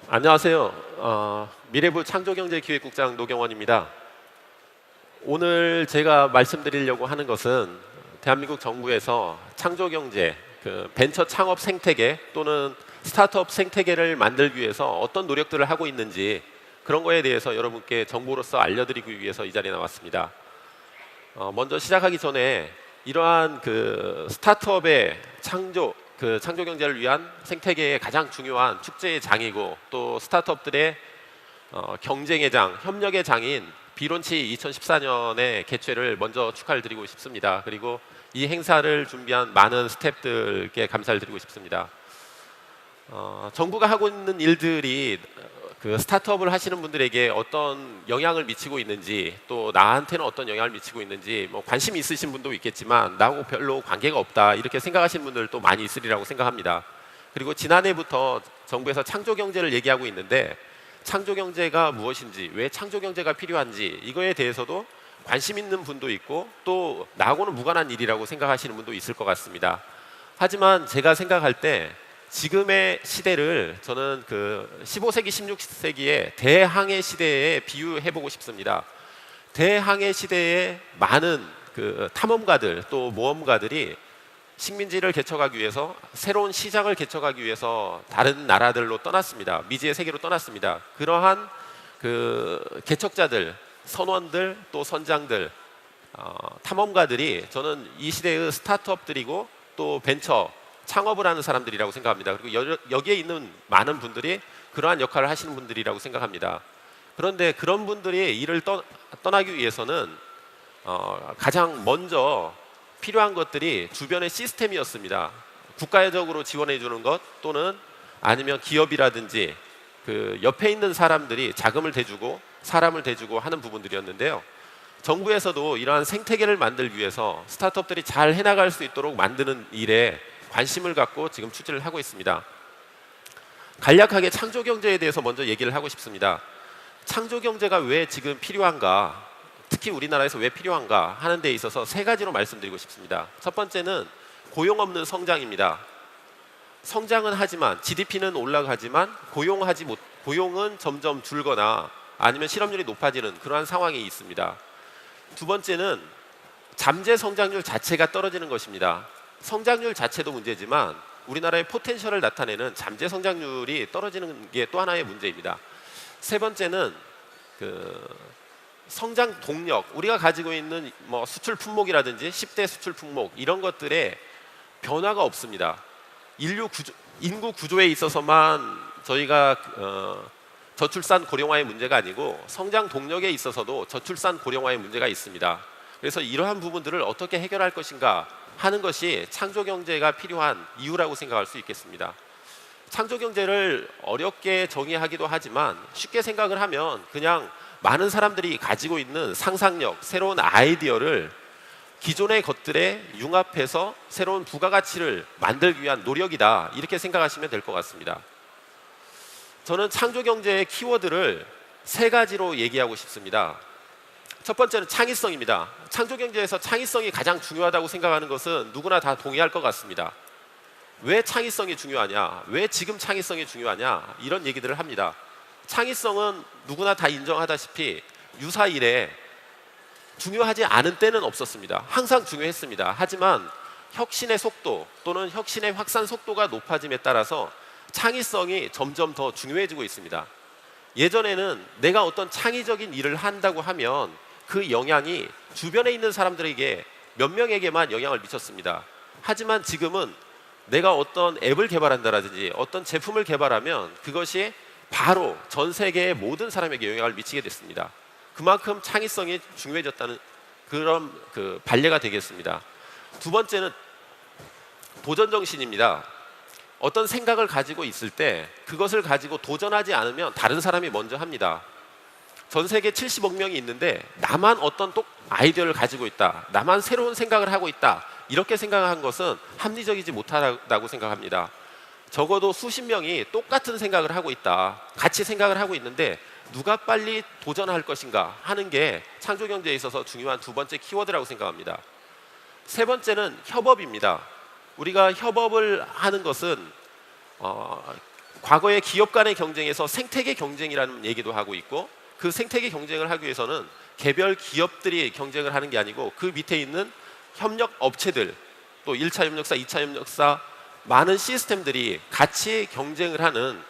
안녕하세요. 미래부 창조경제기획국장 노경원입니다. 오늘 제가 말씀드리려고 하는 것은 대한민국 정부에서 창조경제, 벤처 창업 생태계 또는 스타트업 생태계를 만들기 위해서 어떤 노력들을 하고 있는지 그런 거에 대해서 여러분께 정보로서 알려드리기 위해서 이 자리에 나왔습니다. 먼저 시작하기 전에 이러한 스타트업의 창조 경제를 위한 생태계의 가장 중요한 축제의 장이고 또 스타트업들의 경쟁의 장, 협력의 장인 비론치 2014년의 개최를 먼저 축하를 드리고 싶습니다. 그리고 이 행사를 준비한 많은 스태프들께 감사를 드리고 싶습니다. 정부가 하고 있는 일들이 스타트업을 하시는 분들에게 어떤 영향을 미치고 있는지 또 나한테는 어떤 영향을 미치고 있는지 관심이 있으신 분도 있겠지만 나하고 별로 관계가 없다 이렇게 생각하시는 분들도 많이 있으리라고 생각합니다. 그리고 지난해부터 정부에서 창조경제를 얘기하고 있는데 창조경제가 무엇인지 왜 창조경제가 필요한지 이거에 대해서도 관심 있는 분도 있고 또 나하고는 무관한 일이라고 생각하시는 분도 있을 것 같습니다. 하지만 제가 생각할 때 지금의 시대를 저는 15세기, 16세기의 대항해 시대에 비유해보고 싶습니다. 대항해 시대에 많은 탐험가들 또 모험가들이 식민지를 개척하기 위해서 새로운 시장을 개척하기 위해서 다른 나라들로 떠났습니다. 미지의 세계로 떠났습니다. 그러한 개척자들, 선원들 또 선장들, 탐험가들이 저는 이 시대의 스타트업들이고 또 벤처 창업을 하는 사람들이라고 생각합니다. 그리고 여기에 있는 많은 분들이 그러한 역할을 하시는 분들이라고 생각합니다. 그런데 그런 분들이 일을 떠나기 위해서는 가장 먼저 필요한 것들이 주변의 시스템이었습니다. 국가적으로 지원해 주는 것 또는 아니면 기업이라든지 옆에 있는 사람들이 자금을 대주고 사람을 대주고 하는 부분들이었는데요. 정부에서도 이러한 생태계를 만들기 위해서 스타트업들이 잘 해나갈 수 있도록 만드는 일에 관심을 갖고 지금 추진을 하고 있습니다. 간략하게 창조경제에 대해서 먼저 얘기를 하고 싶습니다. 창조경제가 왜 지금 필요한가, 특히 우리나라에서 왜 필요한가 하는 데 있어서 세 가지로 말씀드리고 싶습니다. 첫 번째는 고용 없는 성장입니다. 성장은 하지만 GDP는 올라가지만 고용은 점점 줄거나 아니면 실업률이 높아지는 그러한 상황이 있습니다. 두 번째는 잠재 성장률 자체가 떨어지는 것입니다. 성장률 자체도 문제지만 우리나라의 포텐셜을 나타내는 잠재 성장률이 떨어지는 게 또 하나의 문제입니다. 세 번째는 성장 동력, 우리가 가지고 있는 수출 품목이라든지 10대 수출 품목 이런 것들의 변화가 없습니다. 인구 구조에 있어서만 저희가 저출산 고령화의 문제가 아니고 성장 동력에 있어서도 저출산 고령화의 문제가 있습니다. 그래서 이러한 부분들을 어떻게 해결할 것인가 하는 것이 창조경제가 필요한 이유라고 생각할 수 있겠습니다. 창조경제를 어렵게 정의하기도 하지만 쉽게 생각을 하면 그냥 많은 사람들이 가지고 있는 상상력, 새로운 아이디어를 기존의 것들에 융합해서 새로운 부가가치를 만들기 위한 노력이다 이렇게 생각하시면 될 것 같습니다. 저는 창조경제의 키워드를 세 가지로 얘기하고 싶습니다. 첫 번째는 창의성입니다. 창조경제에서 창의성이 가장 중요하다고 생각하는 것은 누구나 다 동의할 것 같습니다. 왜 창의성이 중요하냐? 왜 지금 창의성이 중요하냐? 이런 얘기들을 합니다. 창의성은 누구나 다 인정하다시피 유사 이래 중요하지 않은 때는 없었습니다. 항상 중요했습니다. 하지만 혁신의 속도 또는 혁신의 확산 속도가 높아짐에 따라서 창의성이 점점 더 중요해지고 있습니다. 예전에는 내가 어떤 창의적인 일을 한다고 하면 그 영향이 주변에 있는 사람들에게 몇 명에게만 영향을 미쳤습니다. 하지만 지금은 내가 어떤 앱을 개발한다든지 어떤 제품을 개발하면 그것이 바로 전 세계의 모든 사람에게 영향을 미치게 됐습니다. 그만큼 창의성이 중요해졌다는 그런 반례가 되겠습니다. 두 번째는 도전정신입니다. 어떤 생각을 가지고 있을 때 그것을 가지고 도전하지 않으면 다른 사람이 먼저 합니다. 전 세계 70억 명이 있는데 나만 어떤 아이디어를 가지고 있다, 나만 새로운 생각을 하고 있다 이렇게 생각한 것은 합리적이지 못하다고 생각합니다. 적어도 수십 명이 똑같은 생각을 하고 있다, 같이 생각을 하고 있는데 누가 빨리 도전할 것인가 하는 게 창조경제에 있어서 중요한 두 번째 키워드라고 생각합니다. 세 번째는 협업입니다. 우리가 협업을 하는 것은 과거의 기업 간의 경쟁에서 생태계 경쟁이라는 얘기도 하고 있고, 그 생태계 경쟁을 하기 위해서는 개별 기업들이 경쟁을 하는 게 아니고 그 밑에 있는 협력 업체들, 또 1차 협력사, 2차 협력사, 많은 시스템들이 같이 경쟁을 하는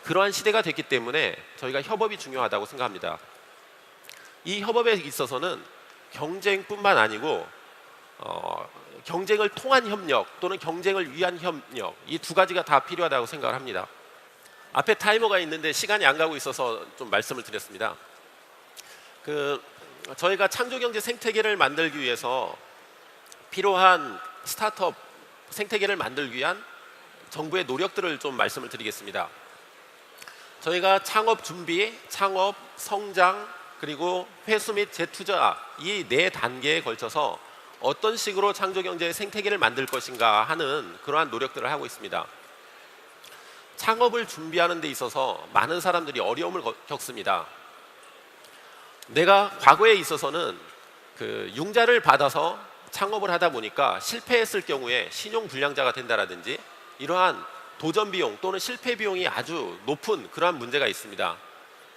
그러한 시대가 됐기 때문에 저희가 협업이 중요하다고 생각합니다. 이 협업에 있어서는 경쟁뿐만 아니고 경쟁을 통한 협력 또는 경쟁을 위한 협력, 이 두 가지가 다 필요하다고 생각을 합니다. 앞에 타이머가 있는데 시간이 안 가고 있어서 좀 말씀을 드렸습니다. 저희가 창조경제 생태계를 만들기 위해서 필요한 스타트업 생태계를 만들기 위한 정부의 노력들을 좀 말씀을 드리겠습니다. 저희가 창업 준비, 창업, 성장, 그리고 회수 및 재투자, 이 네 단계에 걸쳐서 어떤 식으로 창조경제의 생태계를 만들 것인가 하는 그러한 노력들을 하고 있습니다. 창업을 준비하는 데 있어서 많은 사람들이 어려움을 겪습니다. 내가 과거에 있어서는 융자를 받아서 창업을 하다 보니까 실패했을 경우에 신용불량자가 된다라든지 이러한 도전 비용 또는 실패 비용이 아주 높은 그러한 문제가 있습니다.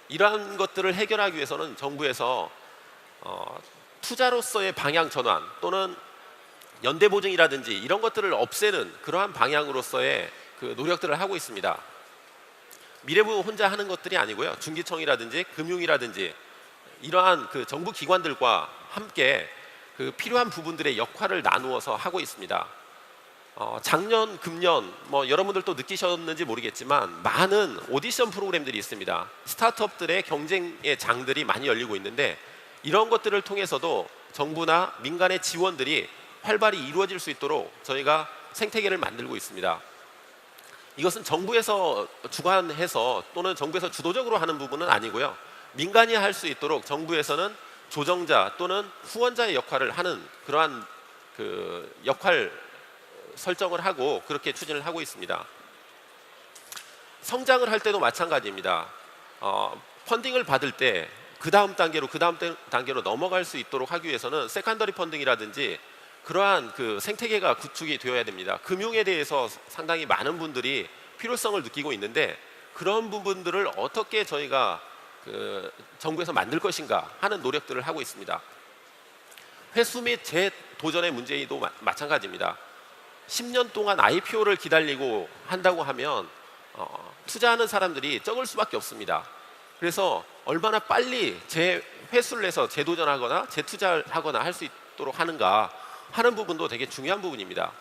이러한 것들을 해결하기 위해서는 정부에서 투자로서의 방향 전환 또는 연대보증이라든지 이런 것들을 없애는 그러한 방향으로서의 노력들을 하고 있습니다. 미래부 혼자 하는 것들이 아니고요, 중기청이라든지 금융이라든지 이러한 정부 기관들과 함께 필요한 부분들의 역할을 나누어서 하고 있습니다. 작년, 금년 여러분들도 느끼셨는지 모르겠지만 많은 오디션 프로그램들이 있습니다. 스타트업들의 경쟁의 장들이 많이 열리고 있는데 이런 것들을 통해서도 정부나 민간의 지원들이 활발히 이루어질 수 있도록 저희가 생태계를 만들고 있습니다. 이것은 정부에서 주관해서 또는 정부에서 주도적으로 하는 부분은 아니고요, 민간이 할 수 있도록 정부에서는 조정자 또는 후원자의 역할을 하는 그러한 역할 설정을 하고 그렇게 추진을 하고 있습니다. 성장을 할 때도 마찬가지입니다. 펀딩을 받을 때 그 다음 단계로 넘어갈 수 있도록 하기 위해서는 세컨더리 펀딩이라든지 그러한 생태계가 구축이 되어야 됩니다. 금융에 대해서 상당히 많은 분들이 필요성을 느끼고 있는데 그런 부분들을 어떻게 저희가 정부에서 만들 것인가 하는 노력들을 하고 있습니다. 회수 및 재도전의 문제도 마찬가지입니다. 10년 동안 IPO를 기다리고 한다고 하면 투자하는 사람들이 적을 수밖에 없습니다. 그래서 얼마나 빨리 재회수를 해서 재도전하거나 재투자를 하거나 할 수 있도록 하는가 하는 부분도 되게 중요한 부분입니다.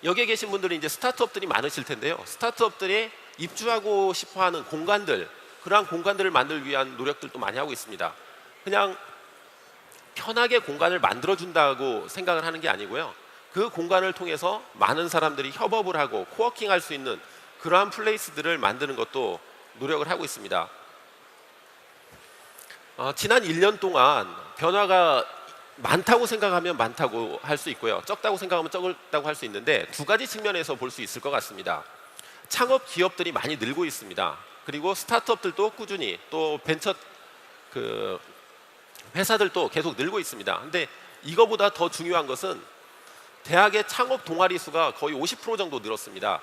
여기에 계신 분들이 이제 스타트업들이 많으실 텐데요, 스타트업들이 입주하고 싶어하는 공간들, 그러한 공간들을 만들기 위한 노력들도 많이 하고 있습니다. 그냥 편하게 공간을 만들어준다고 생각을 하는 게 아니고요, 그 공간을 통해서 많은 사람들이 협업을 하고 코워킹할 수 있는 그러한 플레이스들을 만드는 것도 노력을 하고 있습니다. 지난 1년 동안 변화가 많다고 생각하면 많다고 할 수 있고요, 적다고 생각하면 적다고 할 수 있는데 두 가지 측면에서 볼 수 있을 것 같습니다. 창업 기업들이 많이 늘고 있습니다. 그리고 스타트업들도 꾸준히, 또 벤처 회사들도 계속 늘고 있습니다. 근데 이거보다 더 중요한 것은 대학의 창업 동아리 수가 거의 50% 정도 늘었습니다.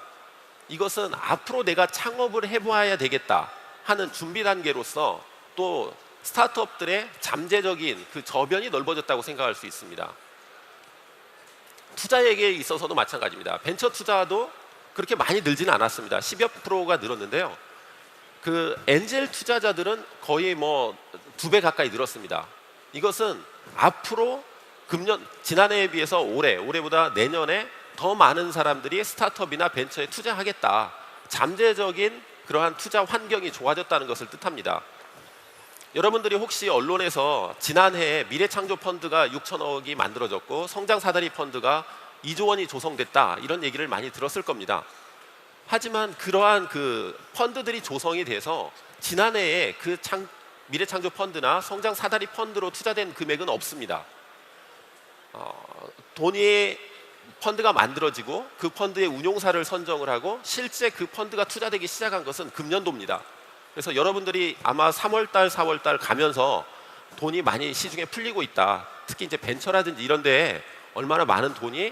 이것은 앞으로 내가 창업을 해봐야 되겠다 하는 준비 단계로서 또 스타트업들의 잠재적인 저변이 넓어졌다고 생각할 수 있습니다. 투자액에 있어서도 마찬가지입니다. 벤처 투자도 그렇게 많이 늘지는 않았습니다. 10여 프로가 늘었는데요, 엔젤 투자자들은 거의 2배 가까이 늘었습니다. 이것은 앞으로 지난해에 비해서 올해보다 내년에 더 많은 사람들이 스타트업이나 벤처에 투자하겠다, 잠재적인 그러한 투자 환경이 좋아졌다는 것을 뜻합니다. 여러분들이 혹시 언론에서 지난해에 미래창조펀드가 6천억이 만들어졌고 성장사다리 펀드가 2조 원이 조성됐다, 이런 얘기를 많이 들었을 겁니다. 하지만 그러한 펀드들이 조성이 돼서 지난해에 미래창조펀드나 성장사다리 펀드로 투자된 금액은 없습니다. 펀드가 만들어지고 그 펀드의 운용사를 선정을 하고 실제 그 펀드가 투자되기 시작한 것은 금년도입니다. 그래서 여러분들이 아마 3월달, 4월달 가면서 돈이 많이 시중에 풀리고 있다, 특히 이제 벤처라든지 이런 데에 얼마나 많은 돈이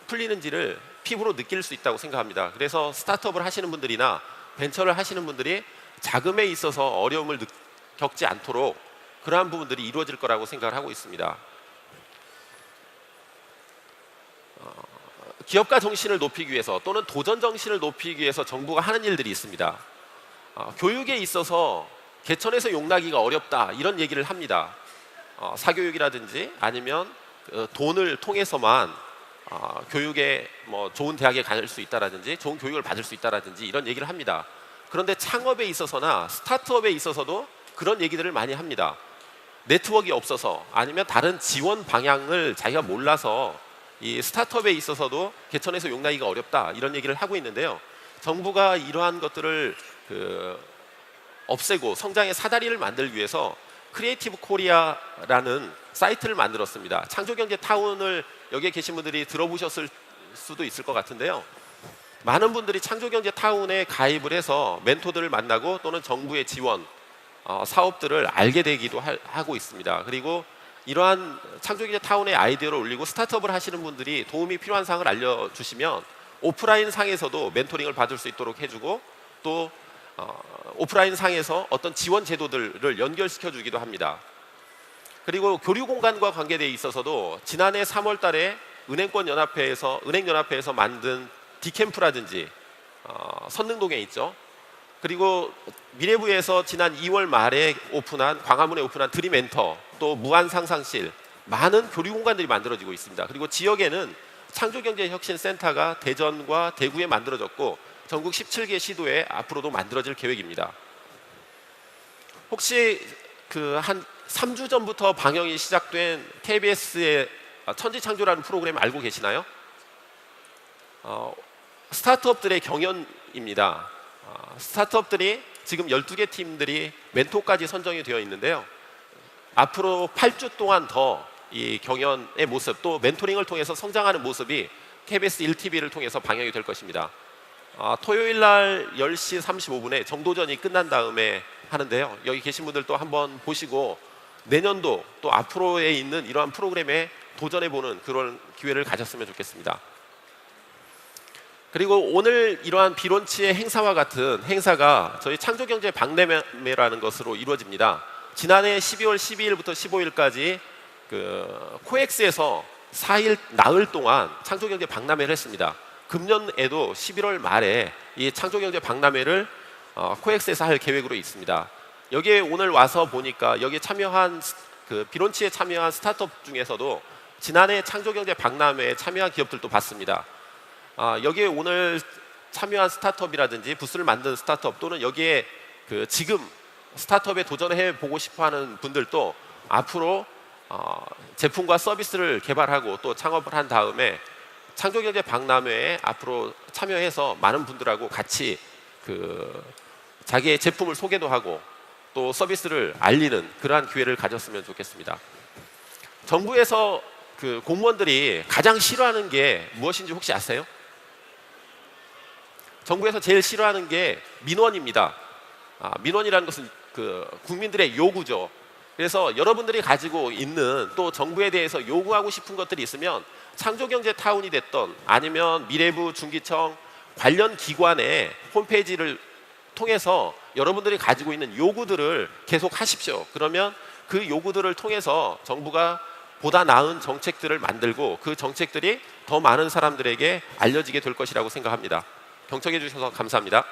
풀리는지를 피부로 느낄 수 있다고 생각합니다. 그래서 스타트업을 하시는 분들이나 벤처를 하시는 분들이 자금에 있어서 어려움을 겪지 않도록 그러한 부분들이 이루어질 거라고 생각을 하고 있습니다. 기업가 정신을 높이기 위해서 또는 도전 정신을 높이기 위해서 정부가 하는 일들이 있습니다. 교육에 있어서 개천에서 용나기가 어렵다 이런 얘기를 합니다. 사교육이라든지 아니면 돈을 통해서만 교육에 뭐 좋은 대학에 갈 수 있다라든지 좋은 교육을 받을 수 있다라든지 이런 얘기를 합니다. 그런데 창업에 있어서나 스타트업에 있어서도 그런 얘기들을 많이 합니다. 네트워크가 없어서 아니면 다른 지원 방향을 자기가 몰라서 이 스타트업에 있어서도 개천에서 용나기가 어렵다 이런 얘기를 하고 있는데요. 정부가 이러한 것들을 없애고 성장의 사다리를 만들기 위해서 크리에이티브 코리아라는 사이트를 만들었습니다. 창조경제타운을 여기에 계신 분들이 들어보셨을 수도 있을 것 같은데요. 많은 분들이 창조경제타운에 가입을 해서 멘토들을 만나고 또는 정부의 지원 사업들을 알게 되기도 하고 있습니다. 그리고 이러한 창조경제타운의 아이디어를 올리고 스타트업을 하시는 분들이 도움이 필요한 사항을 알려주시면 오프라인 상에서도 멘토링을 받을 수 있도록 해주고 또 오프라인 상에서 어떤 지원 제도들을 연결시켜 주기도 합니다. 그리고 교류 공간과 관계되어 있어서도 지난해 3월 달에 은행연합회에서 만든 디캠프라든지 선릉동에 있죠. 그리고 미래부에서 지난 2월 말에 광화문에 오픈한 드림엔터 또 무한상상실 많은 교류 공간들이 만들어지고 있습니다. 그리고 지역에는 창조경제혁신센터가 대전과 대구에 만들어졌고 전국 17개 시도에 앞으로도 만들어질 계획입니다. 혹시 한 3주 전부터 방영이 시작된 KBS의 천지창조라는 프로그램 알고 계시나요? 스타트업들의 경연입니다. 스타트업들이 지금 12개 팀들이 멘토까지 선정이 되어 있는데요. 앞으로 8주 동안 더 이 경연의 모습 또 멘토링을 통해서 성장하는 모습이 KBS 1TV를 통해서 방영이 될 것입니다. 토요일 날 10시 35분에 정도전이 끝난 다음에 하는데요. 여기 계신 분들도 한번 보시고 내년도 또 앞으로에 있는 이러한 프로그램에 도전해보는 그런 기회를 가졌으면 좋겠습니다. 그리고 오늘 이러한 비론치의 행사와 같은 행사가 저희 창조경제 박람회라는 것으로 이루어집니다. 지난해 12월 12일부터 15일까지 코엑스에서 4일 나흘 동안 창조경제 박람회를 했습니다. 금년에도 11월 말에 이 창조경제 박람회를 코엑스에서 할 계획으로 있습니다. 여기에 오늘 와서 보니까 여기에 참여한 비론치에 참여한 스타트업 중에서도 지난해 창조경제 박람회에 참여한 기업들도 봤습니다. 여기에 오늘 참여한 스타트업이라든지 부스를 만든 스타트업 또는 여기에 지금 스타트업에 도전해 보고 싶어하는 분들도 앞으로 제품과 서비스를 개발하고 또 창업을 한 다음에 창조경제 박람회에 앞으로 참여해서 많은 분들하고 같이 자기의 제품을 소개도 하고 또 서비스를 알리는 그러한 기회를 가졌으면 좋겠습니다. 정부에서 공무원들이 가장 싫어하는 게 무엇인지 혹시 아세요? 정부에서 제일 싫어하는 게 민원입니다. 민원이라는 것은 국민들의 요구죠. 그래서 여러분들이 가지고 있는 또 정부에 대해서 요구하고 싶은 것들이 있으면 창조경제타운이 됐던 아니면 미래부, 중기청 관련 기관의 홈페이지를 통해서 여러분들이 가지고 있는 요구들을 계속 하십시오. 그러면 그 요구들을 통해서 정부가 보다 나은 정책들을 만들고 그 정책들이 더 많은 사람들에게 알려지게 될 것이라고 생각합니다. 경청해 주셔서 감사합니다.